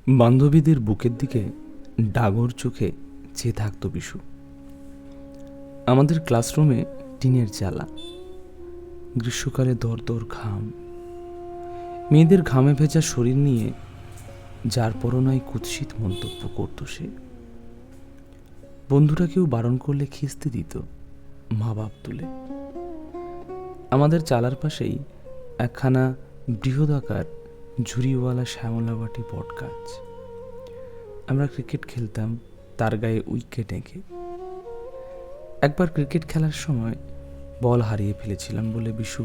বান্ধবীদের বুকের দিকে ডাগর চোখে চেয়ে থাকত বিশু। আমাদের ক্লাসরুমে টিনের চালা, গ্রীষ্মকালে দরদর ঘাম, মেয়েদের ঘামে ভেজা শরীর নিয়ে যার পরনায় কুৎসিত মন্তব্য করত সে। বন্ধুরা কেউ বারণ করলে খিস্তি দিত মা বাপ তুলে। আমাদের চালার পাশেই একখানা বৃহদাকার ঝুড়িওয়ালা শ্যামলাবাটি বট গাছ। আমরা ক্রিকেট খেলতাম তার গায়ে উইকেট এঁকে। একবার ক্রিকেট খেলার সময় বল হারিয়ে ফেলেছিলাম বলে বিশু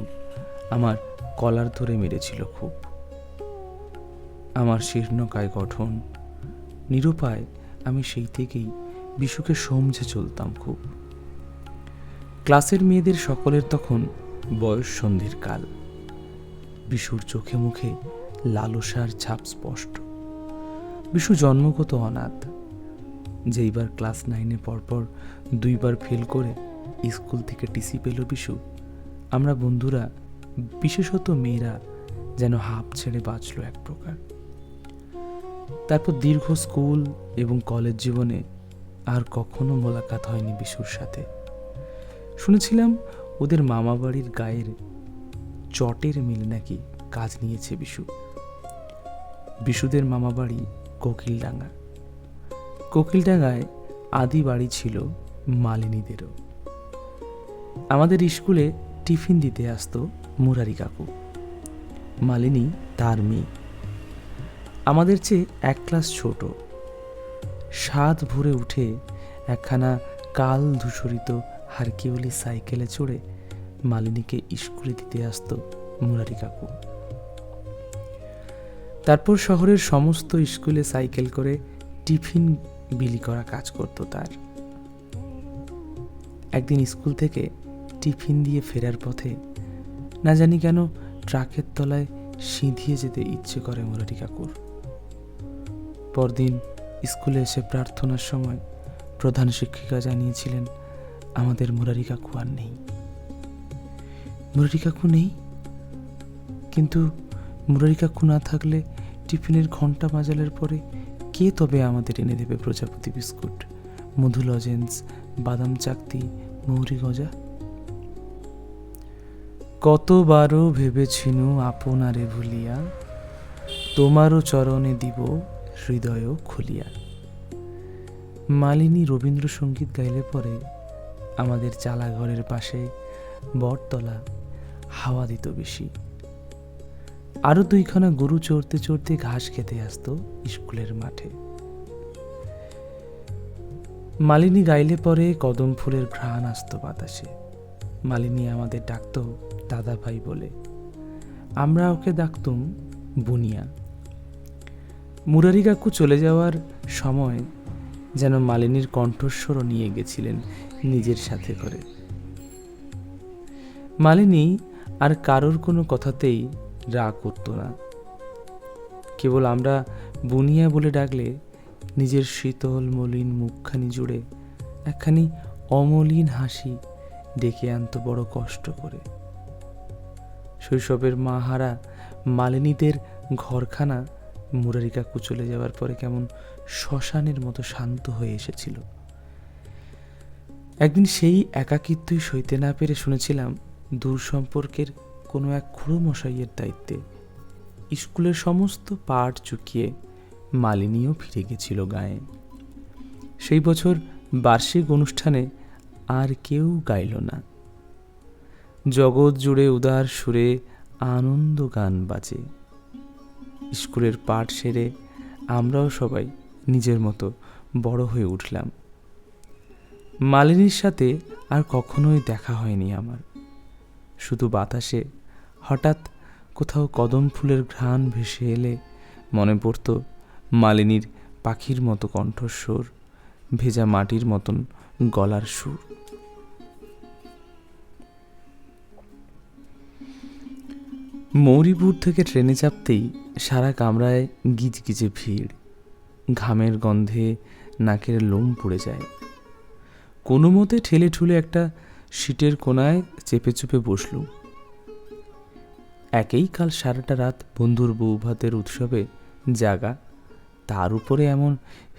আমার কলার ধরে মেরেছিল খুব। আমার শীর্ণকায় গঠন, নিরুপায় আমি সেই থেকেই বিশুকে সমঝে চলতাম খুব। ক্লাসের মেয়েদের সকলের তখন বয়স সন্ধির কাল। বিশুর চোখে মুখে লালসার ছাপ স্পষ্ট। বিশু জন্মগত অনাথ। যেইবার ক্লাস 9-এ পরপর 2বার ফেল করে স্কুল থেকে টিসি পেল বিশু, আমরা বন্ধুরা, বিশেষত মেয়েরা, যেন হাঁপ ছেড়ে বাঁচল এক প্রকার। তারপর দীর্ঘ স্কুল এবং কলেজ জীবনে আর কখনো মোলাকাত হয়নি বিশুর সাথে। শুনেছিলাম ওদের মামাবাড়ির গায়ের চটের মিল নাকি কাজ নিয়েছে বিশু। বিশুদের মামাবাড়ি কোকিলডাঙ্গা। কোকিলডাঙ্গায় আদি বাড়ি ছিল মালিনীদেরও। আমাদের স্কুলে টিফিন দিতে আসতো মুরারি কাকু। মালিনী তার মেয়ে, আমাদের চেয়ে 1 ক্লাস ছোট। স্বাদ ভরে উঠে একখানা কাল ধূসরিত হারকিউলি সাইকেলে চড়ে মালিনীকে স্কুলে দিতে আসতো মুরারি কাকু। তারপর শহরের সমস্ত স্কুলে সাইকেল করে টিফিন বিলি করা কাজ করত তার। একদিন স্কুল থেকে টিফিন দিয়ে ফেরার পথে না জানি কেন ট্রাকের তলায় সিঁধিয়ে যেতে ইচ্ছে করে মুরারি কাকুর। পরদিন স্কুলে এসে প্রার্থনার সময় প্রধান শিক্ষিকা জানিয়েছিলেন আমাদের মুরারি কাকু আর নেই। মুরারি কাকু নেই, কিন্তু মুরারি কাকু না থাকলে টিফিনের ঘন্টা বাজালের পরে কে তবে আমাদের এনে দেবে প্রজাপতি বিস্কুট, মধু লজেন্স, বাদাম চাকতি, মৌরি গজা? কতবারও ভেবেছিনু আপনারে ভুলিয়া, তোমারও চরণে দিব হৃদয় খুলিয়া। মালিনী রবীন্দ্রসঙ্গীত গাইলে পরে আমাদের চালা ঘরের পাশে বটতলা হাওয়া দিত বেশি। আরো 2খানা গরু চড়তে চড়তে ঘাস খেতে আসতো স্কুলের মাঠে। মালিনী গাইলে পরে কদম ফুলের ঘ্রাণ আসতো বাতাসে। মালিনী আমাদের ডাকতো দাদা ভাই বলে, আমরা ওকে ডাকতুম বুনিয়া। মুরারি কাকু চলে যাওয়ার সময় যেন মালিনীর কণ্ঠস্বরও নিয়ে গেছিলেন নিজের সাথে করে। মালিনী আর কারোর কোনো কথাতেই রাগ করত না। কেবল আমরা বুনিয়া বলে ডাকলে নিজের শীতল মলিন মুখখানি জুড়ে একখানি অমলিন হাসি ডেকে আনত বড় কষ্ট করে। শৈশবের মাহারা মালিনীদের ঘরখানা মুরারি কাকু চলে যাওয়ার পরে কেমন শ্মশানের মতো শান্ত হয়ে এসেছিল। একদিন সেই একাকিত্বই সইতে না পেরে শুনেছিলাম দূর সম্পর্কের কোনো এক খুড়ো মশাইয়ের দায়িত্বে স্কুলের সমস্ত পাঠ চুকিয়ে মালিনীও ফিরে গেছিল গায়ে। সেই বছর বার্ষিক অনুষ্ঠানে আর কেউ গাইল না। জগৎ জুড়ে উদার সুরে আনন্দ গান বাজে। স্কুলের পাঠ সেরে আমরাও সবাই নিজের মতো বড় হয়ে উঠলাম। মালিনীর সাথে আর কখনোই দেখা হয়নি আমার। শুধু বাতাসে হঠাৎ কোথাও কদম ফুলের ঘ্রাণ ভেসে এলে মনে পড়ত মালিনীর পাখির মতো কণ্ঠস্বর, ভেজা মাটির মতন গলার সুর। মৌরিপুর থেকে ট্রেনে চাপতেই সারা কামরায় গিজগিজে ভিড়। ঘামের গন্ধে নাকের লোম পুড়ে যায়। কোনো মতে ঠেলে ঠুলে একটা সিটের কোনায় চেপে চুপে বসলুম। একেই কাল সারাটা রাত বন্ধুর বউ ভাতের উৎসবে জাগা, তার উপরে এমন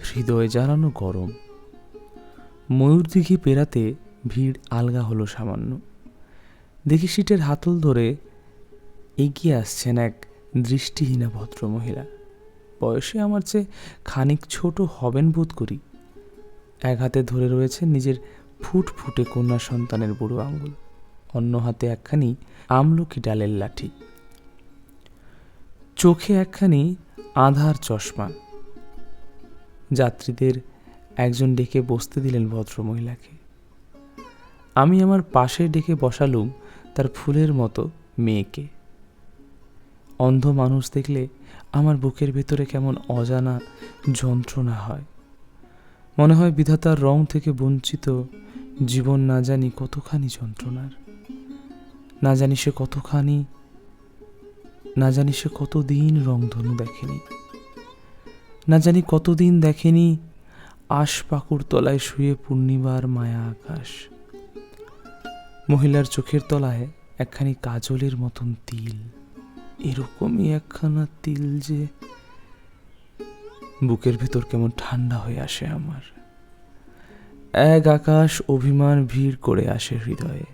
হৃদয় জ্বালানো গরম। ময়ূরদিঘি পেরাতে ভিড় আলগা হলো সামান্য। দেখি সিটের হাতল ধরে এগিয়ে আসছেন এক দৃষ্টিহীনা ভদ্রমহিলা। বয়সে আমার চেয়ে খানিক ছোট হবেন বোধ করি। এক হাতে ধরে রয়েছে নিজের ফুটফুটে কন্যা সন্তানের বুড়ো আঙুল, অন্য হাতে একখানি আমলকি ডালের লাঠি, চোখে একখানি আঁধার চশমা। যাত্রীদের একজন ডেকে বসতে দিলেন ভদ্রমহিলাকে। আমি আমার পাশে ডেকে বসালুম তার ফুলের মতো মেয়েকে। অন্ধ মানুষ দেখলে আমার বুকের ভেতরে কেমন অজানা যন্ত্রণা হয়। মনে হয় বিধাতার রং থেকে বঞ্চিত জীবন না জানি কতখানি যন্ত্রণার, না জানি সে কতদিন রংধনু দেখেনি, না জানি কতদিন দেখেনি আশ পাকুড় তলায় শুয়ে পূর্ণিমার মায়া আকাশ। মহিলার চোখের তলায় একখানি কাজলের মতন তিল, এরকমই একখানা তিল যে বুকের ভেতর কেমন ঠান্ডা হয়ে আসে আমার। এক আকাশ অভিমান ভিড় করে আসে হৃদয়ে।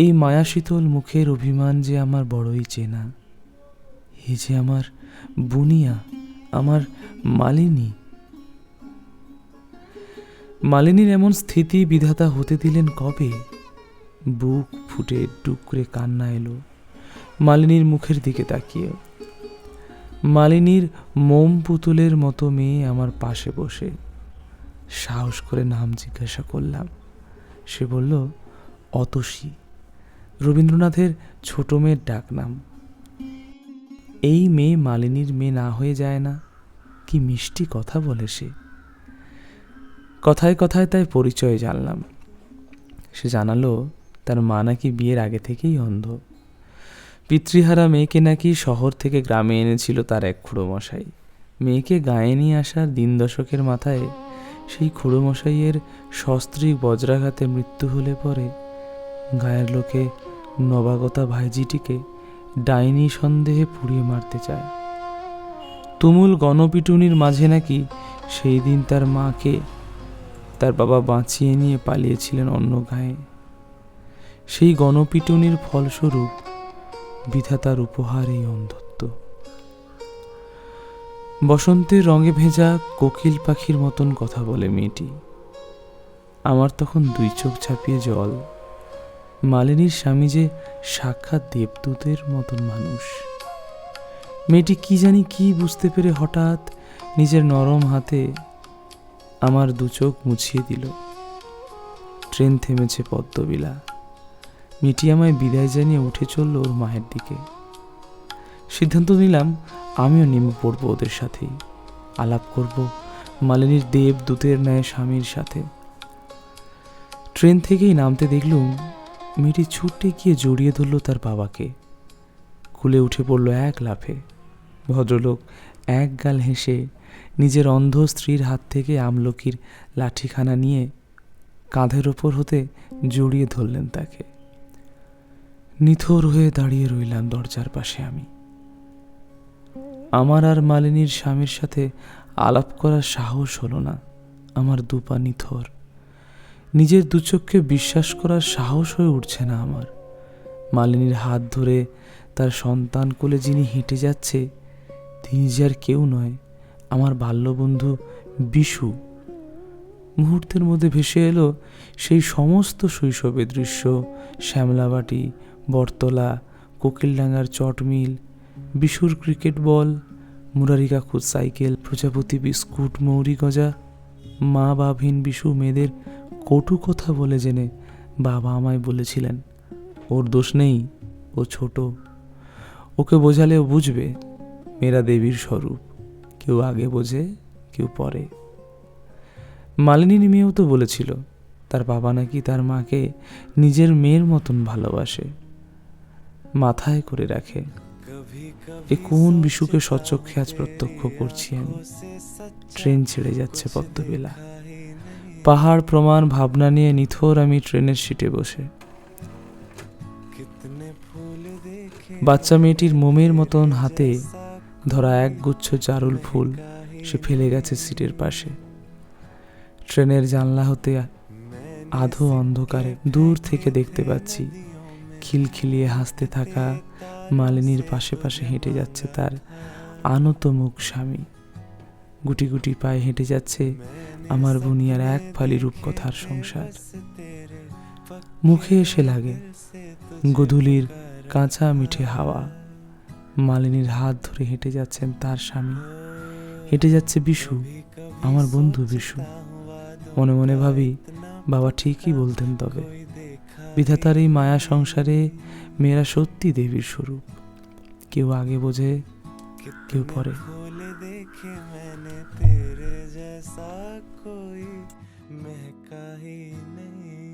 এই মায়া শীতল মুখের অভিমান যে আমার বড়ই চেনা। এ যে আমার বুনিয়া, আমার মালিনী। মালিনীর এমন স্থিতি বিধাতা হতে দিলেন কবে? বুক ফুটে ডুকরে কান্না এলো মালিনীর মুখের দিকে তাকিয়ে। মালিনীর মোম পুতুলের মতো মেয়ে আমার পাশে বসে। সাহস করে নাম জিজ্ঞাসা করলাম। সে বলল, অতসী, রবীন্দ্রনাথের ছোট মেয়ের ডাক নাম। এই মেয়ে মালিনীর মেয়ে না হয়ে যায় না? কি মিষ্টি কথা বলে সে। কথায় কথায় তাই পরিচয় জানলাম। সে জানালো তার মা নাকি বিয়ের আগে থেকেই অন্ধ। পিতৃহারা মেয়েকে নাকি শহর থেকে গ্রামে এনেছিল তার এক খুড়োমশাই। মেয়েকে গায়ে নিয়ে আসার দিন দশকের মাথায় সেই খুড়োমশাইয়ের সস্ত্রীক বজ্রাঘাতে মৃত্যু হলে পরে গায়ের লোকে নবাগতা ভাইজিটিকে ডাইনি সন্দেহে পুড়িয়ে মারতে চায়। তুমুল গণপিটুনির মাঝে নাকি সেই দিন তার মাকে তার বাবা বাঁচিয়ে নিয়ে পালিয়েছিলেন অন্য গায়ে। সেই গণপিটুনির ফলস্বরূপ বিধাতার উপহার এই অন্ধত্ব। বসন্তের রঙে ভেজা কোকিল পাখির মতন কথা বলে মেয়েটি। আমার তখন দুই চোখ ছাপিয়ে জল। মালিনীর স্বামী যে সাক্ষাৎ দেবদূতের মতন মানুষ। মেয়েটি কি জানি কি বুঝতে পেরে হঠাৎ নিজের নরম হাতে আমার দু চোখ মুছিয়ে দিল। ট্রেন থেমেছে পদ্মবিলা। মেয়েটি আমায় বিদায় জানিয়ে উঠে চলল ওর মায়ের দিকে। সিদ্ধান্ত নিলাম আমিও নেমে পড়ব ওদের সাথেই, আলাপ করব মালিনীর দেবদূতের ন্যায় স্বামীর সাথে। ট্রেন থেকেই নামতে দেখলুম মেয়েটি ছুটে গিয়ে জড়িয়ে ধরল তার বাবাকে। কুলে উঠে পড়ল এক লাফে। ভদ্রলোক এক গাল হেসে নিজের অন্ধ স্ত্রীর হাত থেকে আমলকির লাঠিখানা নিয়ে কাঁধের ওপর হতে জড়িয়ে ধরলেন তাকে। নিথর হয়ে দাঁড়িয়ে রইলাম দরজার পাশে আমি। আমার আর মালিনীর স্বামীর সাথে আলাপ করার সাহস হলো না। আমার দুপা নিথর। নিজের দুচক্ষে বিশ্বাস করার সাহস হয়ে উঠছে না আমার। মালিনীর হাত ধরে তার সন্তান কোলে যিনি হেঁটে যাচ্ছে তিনি যে আর কেউ নয়, আমার বাল্যবন্ধু বিশু। মুহূর্তের মধ্যে ভেসে এলো সেই সমস্ত শৈশবের দৃশ্য। শ্যামলাবাটি, বটতলা, কোকিলডাঙ্গার চটমিল, বিশুর ক্রিকেট বল, মুরারি কাকুর সাইকেল, প্রজাপতি বিস্কুট, মৌরি গজা। মা বাপহীন বিশু মেয়েদের কটু কথা বলে জেনে বাবা আমায় বলেছিলেন, ওর দোষ নেই, ও ছোট, ওকে বোঝালেও বুঝবে। মেয়েরা দেবীর স্বরূপ, কেউ আগে বোঝে কেউ পরে। মালিনীর মেয়েও তো বলেছিল তার বাবা নাকি তার মাকে নিজের মেয়ের মতন ভালোবাসে, মাথায় করে রাখে। এ কোন বিশুকে সচক্ষে আজ প্রত্যক্ষ করছি আমি। ট্রেন ছেড়ে যাচ্ছে পদ্মবেলা। পাহাড় প্রমাণ ভাবনা নিয়ে নিথর আমি ট্রেনের সিটে বসে। বাচ্চা মেয়েটির মোমের মতন হাতে ধরা এক গুচ্ছ জারুল ফুল সে ফেলে গেছে সিটের পাশে। ট্রেনের জানলা হতে আধো অন্ধকারে দূর থেকে দেখতে পাচ্ছি খিলখিলিয়ে হাসতে থাকা মালিনীর পাশে পাশে হেঁটে যাচ্ছে তার আনত মুখ স্বামী। গুটি গুটি পায়ে হেঁটে যাচ্ছে আমার বুনিয়ার এক ফালি রূপকথার সংসার। মুখে এসে লাগে গোধূলির কাঁচা মিঠে হাওয়া। মালিনীর হাত ধরে হেঁটে যাচ্ছেন তার স্বামী। হেঁটে যাচ্ছে বিশু, আমার বন্ধু বিশু। মনে মনে ভাবি, বাবা ঠিকই বলতেন। তবে বিধাতার এই মায়া সংসারে মেয়েরা সত্যি দেবীর স্বরূপ। কেউ আগে বোঝে, কেউ পরে। देखे मैंने तेरे जैसा कोई महका ही नहीं।